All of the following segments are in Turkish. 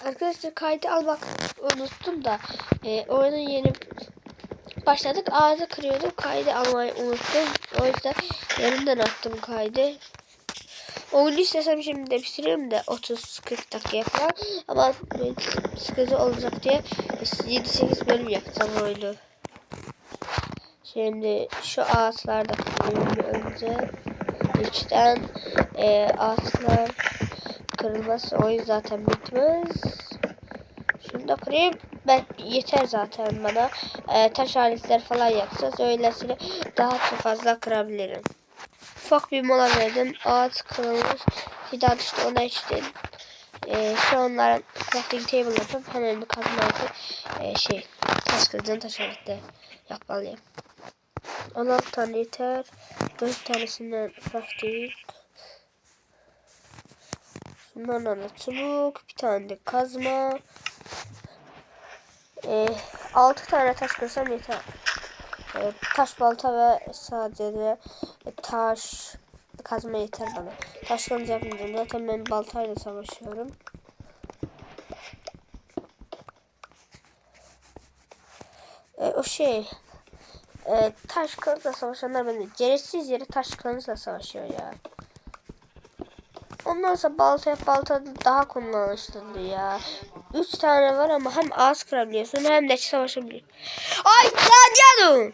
Arkadaşlar kaydı almak unuttum da oyuna yeni başladık. Ağzı kırıyordum. Kaydı almayı unuttum. O yüzden yarımdan attım kaydı. Oyunu istesem şimdi de bitiririm de 30-40 dakikaya falan. Ama sıkıntı olacak diye 7-8 bölüm yapacağım oyunu. Şimdi şu ağaçlarda kırıyorum önce. İçten ağaçlar kırılmazsa oyun zaten bitmez. Şunu da kırayım. Ben yeter zaten bana. Taş aletler falan yapacağız. Öylesine daha çok fazla kırabilirim. Ufak bir mola verdim. Ağaç kırılmış. Fidan işte ona içtim. Şu onların crafting table yapıp hemen bir kazma yapıp taş kırıcının taş aleti yapmalıyım. 16 tane yeter. 4 tanesinden crafting. Şunlardan da çubuk. Bir tane de kazma. 6 tane taş kırsam yeter. Taş balta ve sadece taş kazma yeter bana. Taş kılıcı yapmayacağım. Zaten ben baltayla savaşıyorum. Taş kılıçla savaşanlar bende gereksiz yere taş kılıçla savaşıyor ya. Ondan sonra balta daha kullanışlı ya. 3 tane var ama hem ağaç kırabiliyorsun hem de savaşabiliyorsun. Ay canım.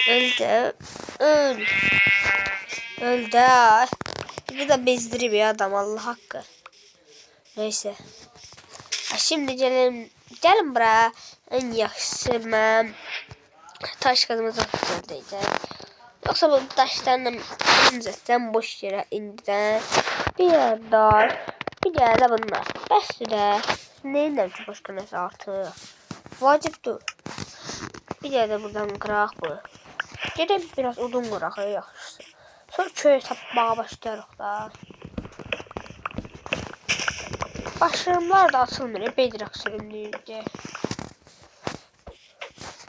Öldü. Öldü. Bu da bezdiri bir adam Allah hakkı. Neyse. Şimdi gelin buraya. En yaxşısı mən taş kazımızı düzəldəcəm. Yoksa bu taşlarla incəsəm boş yerə indidən bir yerdə bir yerdə bunlar. Bəsdir də. Neyinlər ki başqa nəsə artıq. Vacibdir. Bir yerdə buradan qıraq bu. Gedək biraz odun qıraq yaxşısı. Sonra köy tapmağa başlayarıq da. Başlarımlar da açılmıyor. Bedrock sürümlüydü.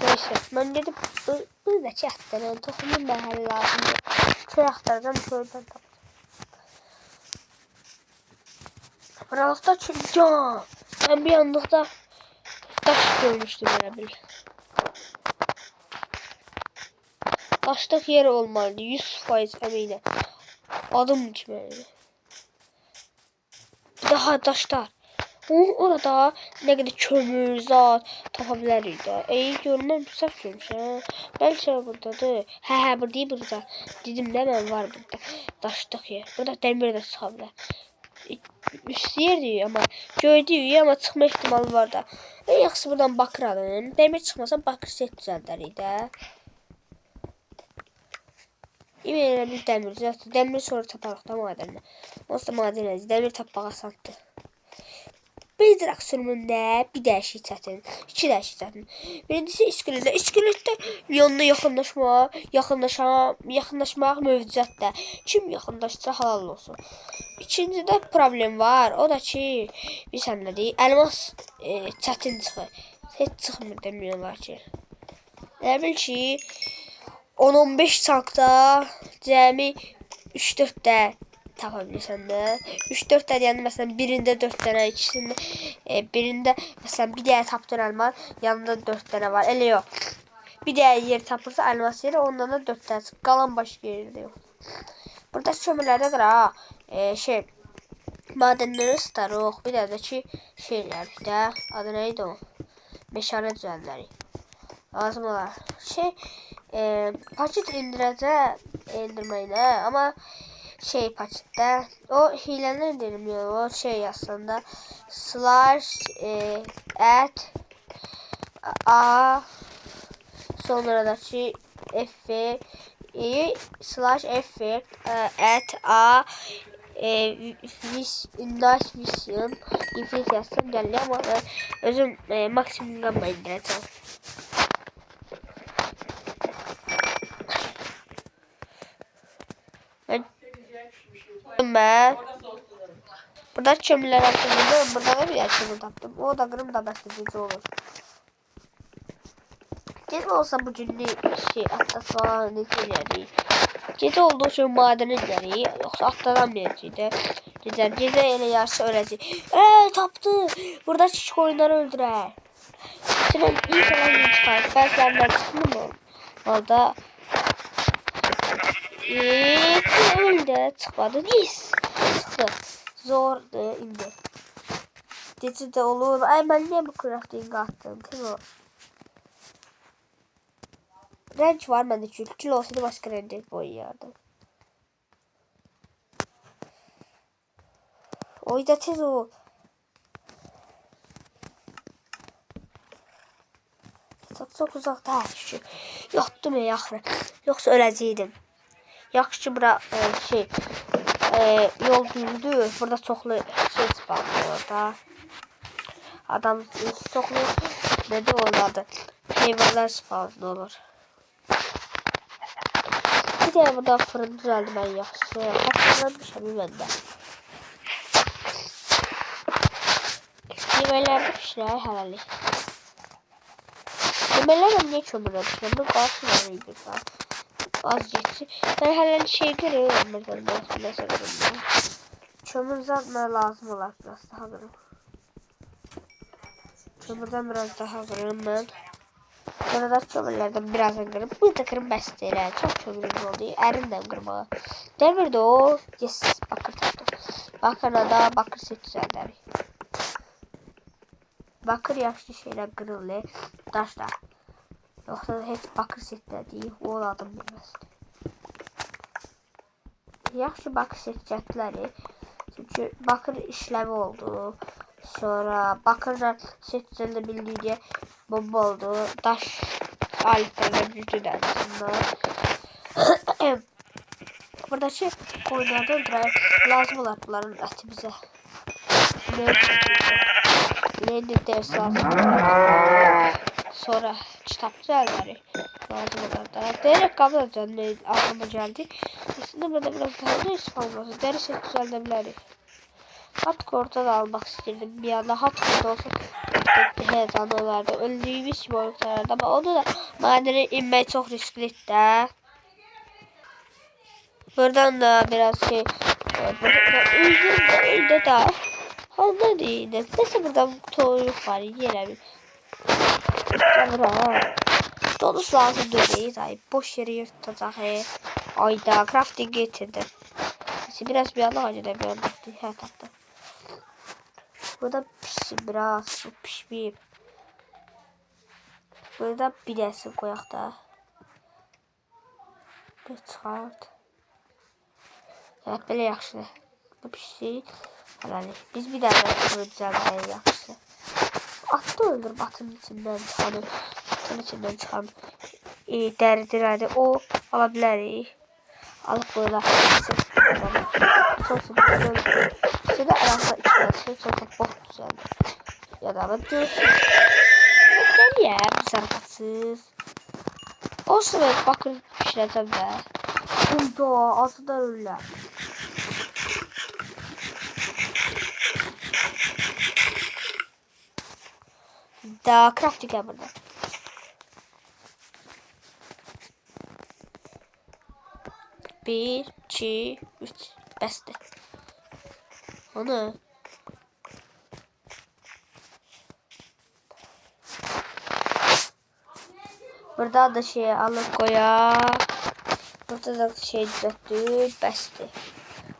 Neyse ben gidip buradaki atların tohumun məhəlli lazımdır. Köy axtaracağım köydən tapacağım. Buralıqda can. Ben bir anlıqda daş görmüştüm elə bil. Daşlıq yer olmalıydı 100% əminəm. Adım içməliydi. Daha daşlar. Orada ne kadar kömür, zat tapabiliriz de. Görmem saf görmüş ha. Belki buradadır. He burada. Dedim de ben var burada. Daşlık yer. Burada demir de çıxabilir. Üst yer diyor ama gördüyü ama çıxma ihtimali var da. Yaxşı buradan bakıralım. Demir çıxmasa bakır set düzəldərik də. İməyə bir demir. Demir sonra taparıq da madəndə. Onsuz da madənəcək. Demir tapmaq asandır. Bedrock sürümündə bir dəyişik çətin, 2 dəyişik çətin. Birincisi iskeletdə. İskeletdə yanına yaxınlaşmaq mövcuddur. Kim yaxınlaşsa halal olsun. İkincidə problem var. O da ki, bilirsən nədir? Elmas çətin çıxır. Heç çıxmır demiyorlar ki. Elə bil ki 10-15 çankda cəmi 3-4 də tapabilirsən də. 3-4 tane yani mesela birinde 4 tane, ikisinde birinde mesela bir diğer tapdığın elmas yanında 4 tane var. Elə yok. Bir diğer yer tapırsa elmas yeri ondan da 4 tane. Qalan başka yerde yok. Burada kömürlerde ha madenleri ısıtarıq. Bir də ki şeyler işte adı neydi o? Meşale düzenleri. Lazım olar. Paket indirməyinə ama pakette o hileler deniliyor o aslında /a sonra da f /f @a nice vision infinite yazsam geliyor ama özüm maksimum gamma indireceğim. Ben burada kömürler atıldı. Burada da bir yer kömür taptım. O da kırım da bestedici olur. Gece olsa bu cünni şey atlas falan neticeli. Gece olduğu için madene geri. Yoksa atladan mevciydi. Gece ele yarısı ölecek. Taptı. Burada çiçek oyunları öldürer. Şimdi ilk olan gün çıkar. Ben senden çıktım mı? Orada öldü. Çıkmadı. Yes. Çıktı. Zordu indi. Gece de olur. Ay ben niye bu crafting attım? Kim o? Renk var bende çünkü. Kilo olsa da başka renk boyayardım. Oyda tez o. Çok uzakta şu. Yattım ya yaxşı. Yoksa öləcəydim. Yaxşı bura yol düzdür. Burada çoxlu şey spawnlıyor orada. Adam çoxlu nədir oladı? Heyvanlar spawn olur. Bir de burada fırın düzeldi ben yaxşı. Hatırlamışam məndə. Yeməklərdə pişirək hələlik. Yeməklərlə niyə kömürlə pişirəm? Bu qarşıları idi. Az geçsin. Ben halen şey görüyorum. Mesela kömür zaten lazım olan biraz daha kırım. Kömürden biraz daha kırım ben. Burada kömürlerden biraz kırım. Bu da kırım besteyle. Çok kömürüm oldu. Erinden kırmağa. Demir de o. Yes. Bakır tuttum. Bakırla da bakır set düzenleri. Bakır yaşlı şeyler kırılır. Taşlar. Yoksa hiç bakır setler değil. O adam bilmez. Yaxşı bakır setcətləri. Çünki bakır işləvi oldu. Sonra bakırla setcəldə bildiyi bomba oldu. Daş aletlərlə gücü dənəsində. Buradakı koyunlardan lazım olar bunların əti bizə. Neydi ders lazım. Sonra kitap düzelleri lazım olar. Değerek kalacağım ne aklıma geldi. Aslında burada biraz daha da ispalması. Deri set düzeltebiliriz. Hatkı ortada almak istedim. Bir anda hatkı da olsa heyecan olardı. Öldüğümüz gibi ortalarda ama onu da madene inmeyi çok riskli de. Buradan da biraz şey öldü de ne değil. Neyse buradan toyuk var yiyelim. Donuz lazım değil. Ay boş yere yırtacak. Ayda crafting getirdim. Biraz bir anda acele bir anda. Her tatlı. Burada pişsin biraz. Su pişmeyeyim. Burada bir desin koyak da. Bir çıkart. Evet böyle yaxşı. Bu pişsin. Hadi biz bir daha yapacağız yaxşı. Atı öldür batın içinden çıkanı. Batın içinden çıkan deridir hadi o alabiliriz. Alıp böyle çok böyle şurada arasında içine çok bok güzel. Ya da ben diyorsun. Gel ya bir sarkatsız. Olsun evet bakın pişireceğim de. Bunda aslında öyle. Daha crafting ya burada. Bir, iki, üç. Beste. Onu. Burada da şey alıp koyak. Burada da şey düzelttik. Beste.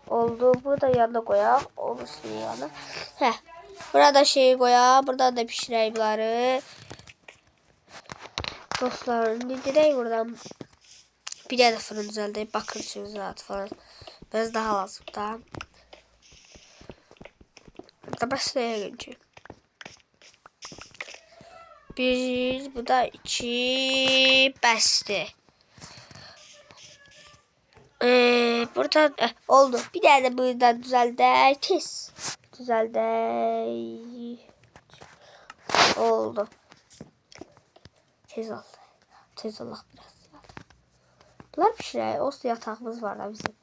Oldu. Burada yanına koyak. Olur şey yanına. Heh. Burada şey koyak. Burada da pişireyim bunları. Dostlar. Direkt buradan. Bir de fırın düzelteyim. Bakın için zaten falan. Biraz daha lazım. Tamam. Burada başlaya geçelim. Bir, bu da iki, beste. Burada oldu. Bir tane de buradan düzeldi. Kes. Düzeldi. Oldu. Tez ol. Tez ol biraz. Bunlar bir şey. Olsun yatağımız var da bizim.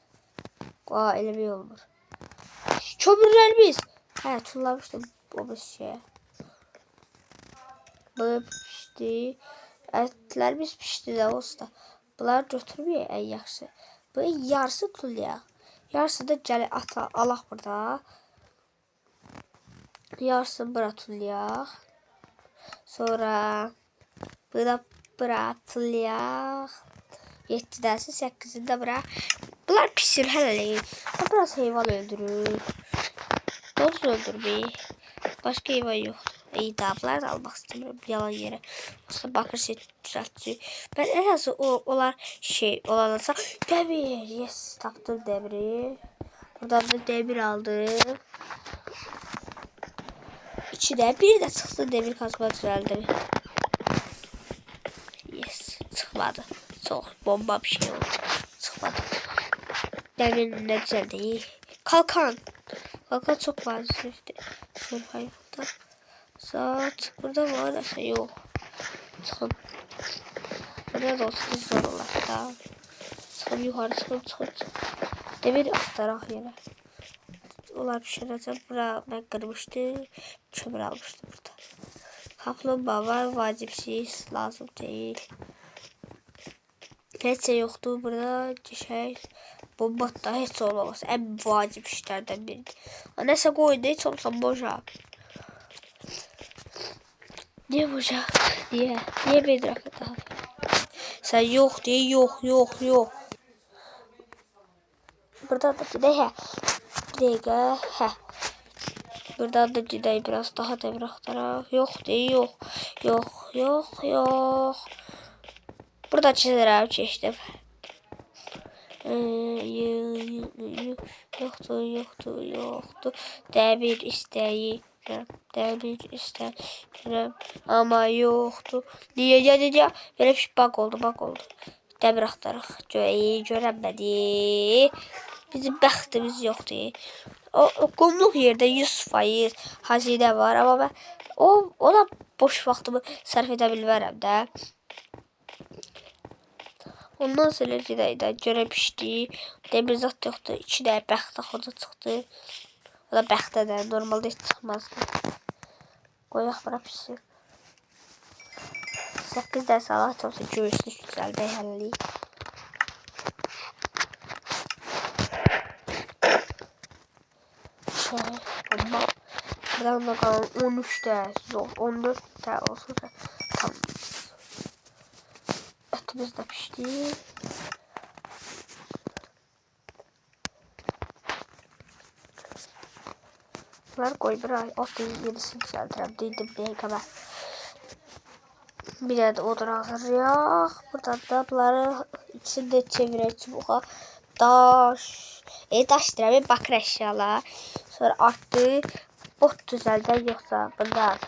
Aa elə bir olmur. Kömürlerimiz. He tullamıştım o bir şeye. Bu pişti. Etlerimiz pişti de usta. Bunlar götürmüyor en yaxşı. Bu yarısı tulya. Yarısı da gəl ata alaq burada. Yarısı bura tulya. Sonra bura tulya. 7'dəsi 8'ində bura. Bunlar pişir hələlik. Biraz heyvan öldürür. Dost öldürmeyi. Başka heyvan yok. İyi dablar da almak istemiyorum yalan yere. Aslında bakır şey düzeltici. Ben en azı onlar şey olanasa demir. Yes taptım demiri. Buradan da demir aldım. İçine bir de çıktı demir kazma düzeldi. Yes çıkmadı. Çok bomba bir şey oldu. Çıkmadı. Demir ne güzel değil. Kalkan. Kalkan çok vazifli. Şöyle hayata. Saat. Burada var da şey yok. Çıkın. Burada da olsun zor olur. Tamam. Çıkın yukarı çıkın. Demir aktarak yere. Onlar pişireceğim. Bura ben kırmıştım. Kömür almıştım burada. Kaplumbağa var. Vacipsiz. Lazım değil. Hiç şey yoktu burada. Şey. Bomba da hiç olmaz. En vacip işlerden biri. Neyse koydu. Hiç olsam boşa. Niye boşa? Niye? Niye bir dakika daha? Sen yok diye yok. Buradan da gidelim. Bir dakika. Heh. Buradan da gidelim biraz daha demir aktarak. Yok diye yok. Burada çizerek çeşitli. Yoktu. Demir isteği. Ama yoktu. Niye? Böyle bir şey bak oldu. Demir aktarıq. Görənmədi. Bizim bəxtimiz yoxdur. O qumluq yerdə 100% hazinə var. Amma mən ona boş vaxtımı sərf edə bilmərəm də. Ondan sonra gedəydə görə pişdi. Demir zat yoxdur. 2 dənə bəxt axırda çıxdı. O da bəxtədə. Normalda heç çıxmazdı. Qoyaq bura pişsin. 8 dənə salaq olsa göğüslü güzəldə həllik. Ama buradan da kalan 13 tane zor. 14 tane olsun da tamam. Etimiz de pişti. Bunları koy bir ay. Otun yenisini düzeltirəm. Dedim bir kadar. Bir de odun hazırlayaq. Buradan da bunları içinde çevirək çubuğa. Daş deyirəm, bakır əşyalar. Sonra arttı. Bot düzəldən yoxsa burada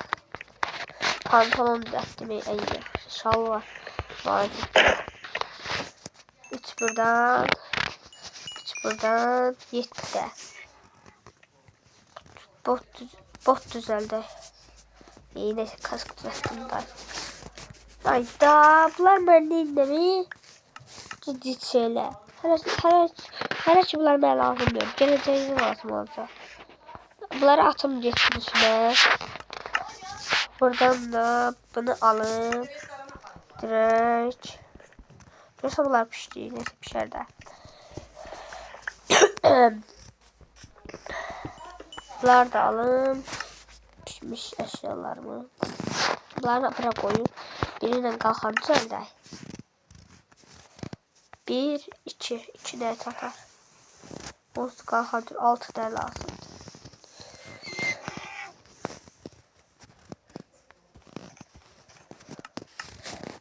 pantolon düzəltdim. Şal var. Üç buradan 7'də. Bot düzəldi. Yine kask düzəltdim ben. Ayda bunlar məndə mi? Ciddi şeyler. Hələ ki bunlar mənə lazım deyil. Gələcəyinə lazım olacaq. Bunları atım geçsin içine. Buradan da bunu alın. Direkt. Neyse bunlar pişti. Neyse pişer de. Bunları da alın. Pişmiş eşyalarımı. Bunları bırak koyun. Birinden kalkan düzeldi. 1, 2 de takar. Boz kalkan 6 tane lazım.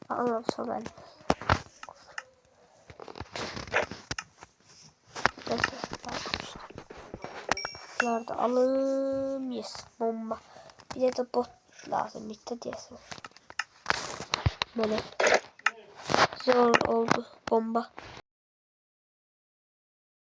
Allah'ım sonra. Bunları da alım. Yes. Bomba. Bir de bot lazım. Bitti diyesin. Böyle. Zor oldu. Bomba.